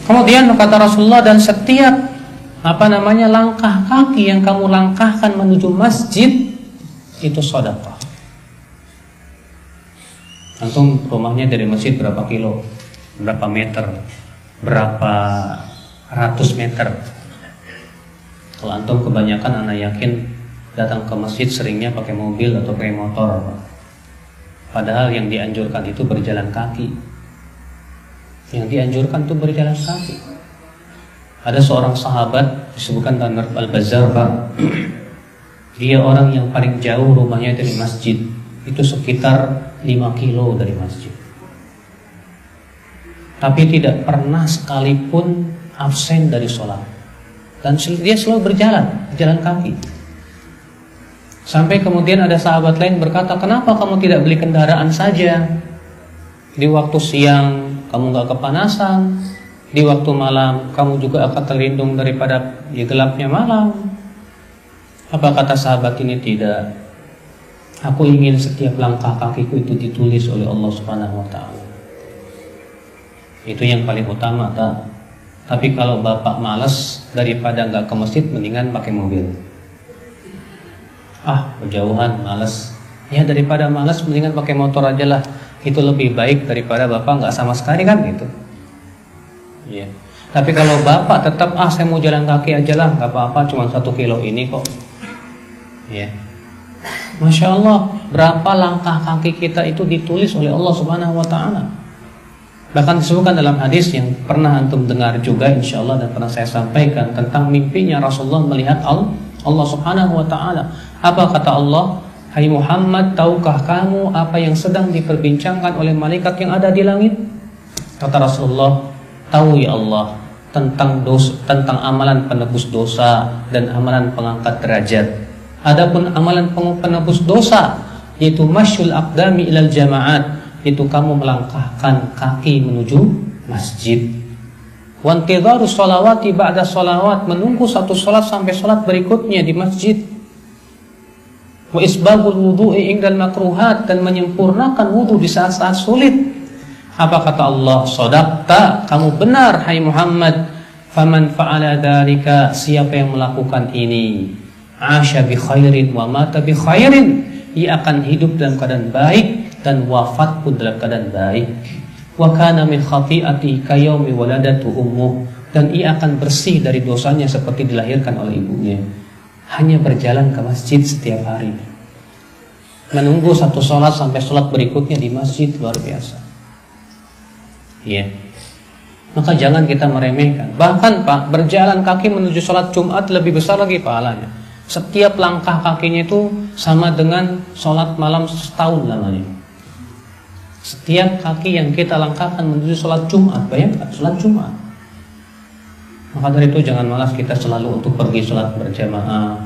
Kemudian kata Rasulullah, dan setiap langkah kaki yang kamu langkahkan menuju masjid itu sedekah. Antum rumahnya dari masjid berapa kilo, berapa meter, berapa ratus meter? Kalau antum kebanyakan, anak yakin datang ke masjid seringnya pakai mobil atau pakai motor. Padahal yang dianjurkan itu berjalan kaki. Yang dianjurkan itu berjalan kaki. Ada seorang sahabat disebutkan dalam Al-Bazzar, Pak. Dia orang yang paling jauh rumahnya dari masjid, itu sekitar 5 kilo dari masjid. Tapi tidak pernah sekalipun absen dari sholat. Dan dia selalu berjalan kaki. Sampai kemudian ada sahabat lain berkata, kenapa kamu tidak beli kendaraan saja? Di waktu siang kamu gak kepanasan, di waktu malam kamu juga akan terlindung daripada gelapnya malam. Apa kata sahabat ini? Tidak. Aku ingin setiap langkah kakiku itu ditulis oleh Allah Subhanahu wa ta'ala. Itu yang paling utama, tak? Tapi kalau bapak malas, daripada gak ke masjid, mendingan pakai mobil. Kejauhan, malas. Ya daripada malas, mendingan pakai motor aja lah. Itu lebih baik daripada bapak gak sama sekali, kan gitu. Iya. Tapi kalau bapak tetap saya mau jalan kaki aja lah, gak apa-apa, cuma 1 kilo ini kok. Iya. Masya Allah, berapa langkah kaki kita itu ditulis oleh Allah Subhanahu wa ta'ala. Bahkan disebutkan dalam hadis yang pernah antum dengar juga insyaallah, dan pernah saya sampaikan, tentang mimpinya Rasulullah melihat Allah Subhanahu wa ta'ala. Apa kata Allah? Hai Muhammad, tahukah kamu apa yang sedang diperbincangkan oleh malaikat yang ada di langit? Kata Rasulullah, tahu ya Allah, tentang amalan penebus dosa dan amalan pengangkat derajat. Adapun amalan penebus dosa, yaitu masyul aqdami ilal jamaat, yaitu kamu melangkahkan kaki menuju masjid. Wa intidharu sholawati ba'da sholawat, menunggu satu sholat sampai sholat berikutnya di masjid. Wa isbagul wudu'i indal makruhat, dan menyempurnakan wudu di saat-saat sulit. Apa kata Allah? Shadaqta, kamu benar hai Muhammad. Faman fa'ala dzalika, siapa yang melakukan ini, asya bi khairin wa mata bi khairin, ia akan hidup dalam keadaan baik dan wafat pun dalam keadaan baik. Wa kana min khati'ati kayaumi waladatu ummuh, dan ia akan bersih dari dosanya seperti dilahirkan oleh ibunya. Hanya berjalan ke masjid setiap hari, menunggu satu sholat sampai sholat berikutnya di masjid, luar biasa. Iya. Maka jangan kita meremehkan. Bahkan Pak, berjalan kaki menuju sholat Jumat lebih besar lagi pahalanya. Setiap langkah kakinya itu sama dengan sholat malam setahun lamanya. Setiap kaki yang kita langkahkan menuju sholat Jumat, bayangkan sholat Jumat. Maka dari itu jangan malas kita selalu untuk pergi sholat berjamaah,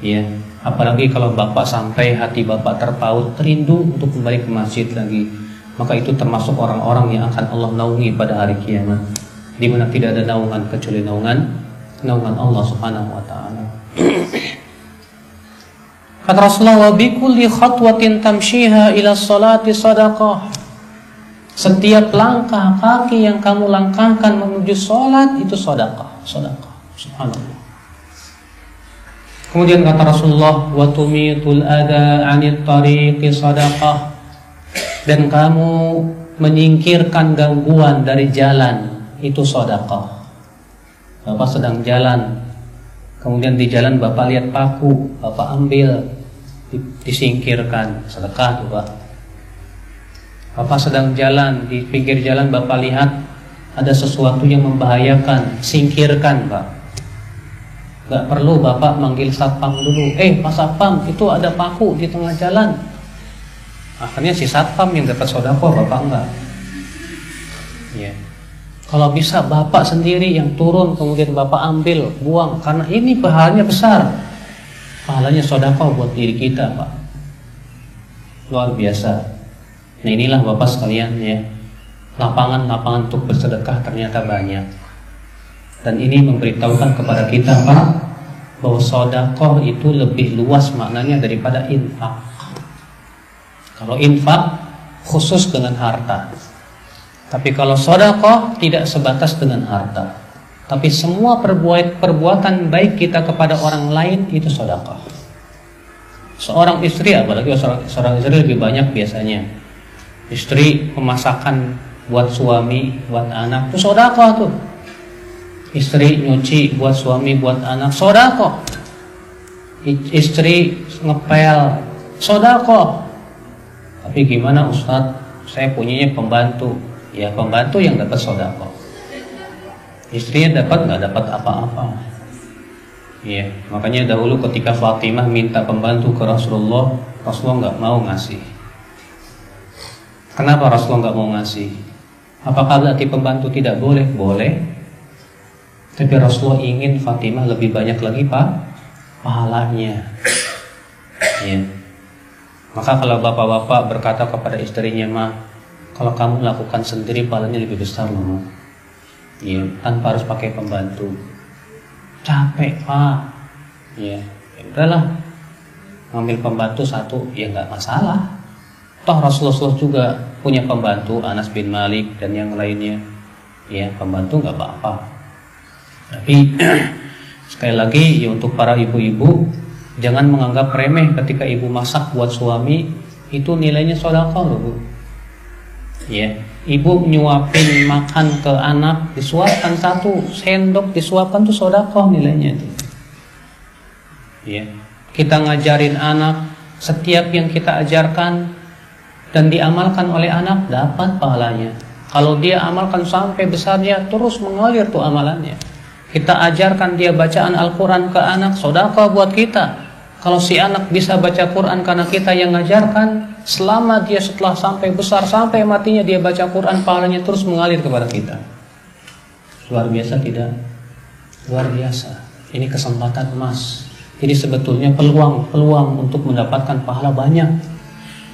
ya. Apalagi kalau bapak sampai hati bapak terpaut, rindu untuk kembali ke masjid lagi, maka itu termasuk orang-orang yang akan Allah naungi pada hari kiamat, di mana tidak ada naungan kecuali naungan Allah Subhanahu wa ta'ala. Kata Rasulullah, wa bikulli khatwatin tamshiha ila sholati sadaqah. Setiap langkah kaki yang kamu langkahkan menuju sholat itu sedekah. Subhanallah. Kemudian kata Rasulullah, wa tumitul adha 'anit tariqi sedekah. Dan kamu menyingkirkan gangguan dari jalan, itu sedekah. Bapak sedang jalan, kemudian di jalan bapak lihat paku, bapak ambil, disingkirkan, sedekah tuh Pak. Bapak sedang jalan, di pinggir jalan bapak lihat ada sesuatu yang membahayakan, singkirkan Pak. Gak perlu bapak manggil satpam dulu. Pak satpam, itu ada paku di tengah jalan. Akhirnya si satpam yang dapat sedekah, bapak enggak. Ya. Kalau bisa bapak sendiri yang turun, kemudian bapak ambil, buang, karena ini pahalanya besar. Pahalanya sedekah buat diri kita Pak. Luar biasa. Nah inilah bapak sekalian ya, lapangan-lapangan untuk bersedekah ternyata banyak. Dan ini memberitahukan kepada kita Pak, bahwa sedekah itu lebih luas maknanya daripada infak. Kalau infak khusus dengan harta, Tapi kalau sedekah tidak sebatas dengan harta, tapi semua perbuatan baik kita kepada orang lain itu sedekah. Seorang istri, apalagi seorang istri lebih banyak biasanya, istri memasakkan buat suami, buat anak, itu sedekah tuh. Istri nyuci buat suami, buat anak, sedekah. Istri ngepel, sedekah. Tapi gimana Ustadz, saya punyanya pembantu. Ya pembantu yang dapat sedekah. Istrinya nggak dapat apa-apa. Ya, makanya dahulu ketika Fatimah minta pembantu ke Rasulullah, Rasulullah nggak mau ngasih. Kenapa Rasulullah nggak mau ngasih? Apakah berarti pembantu tidak boleh? Boleh. Tapi Rasulullah ingin Fatimah lebih banyak lagi pahalanya. Ya. Maka kalau bapak-bapak berkata kepada istrinya, "Ma, kalau kamu lakukan sendiri pahalanya lebih besar loh." Ya, tanpa harus pakai pembantu. Capek Pak. Ya udahlah, ngambil pembantu satu ya nggak masalah. Toh Rasulullah juga punya pembantu, Anas bin Malik dan yang lainnya. Ya pembantu nggak apa-apa. Tapi sekali lagi ya, untuk para ibu-ibu jangan menganggap remeh ketika ibu masak buat suami, itu nilainya sedekah loh Bu. Ya, ibu nyuapin makan ke anak, disuapkan 1 sendok, disuapkan tuh sedekah nilainya tuh. Ya, kita ngajarin anak, setiap yang kita ajarkan dan diamalkan oleh anak dapat pahalanya. Kalau dia amalkan sampai besarnya, terus mengalir tuh amalannya. Kita ajarkan dia bacaan Al-Quran ke anak, sedekah buat kita. Kalau si anak bisa baca Quran karena kita yang ngajarkan, selama dia setelah sampai besar, sampai matinya dia baca Quran, pahalanya terus mengalir kepada kita. Luar biasa tidak? Luar biasa. Ini kesempatan emas. Jadi sebetulnya peluang untuk mendapatkan pahala banyak.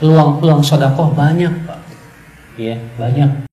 Peluang sedekah banyak Pak. Ya, banyak.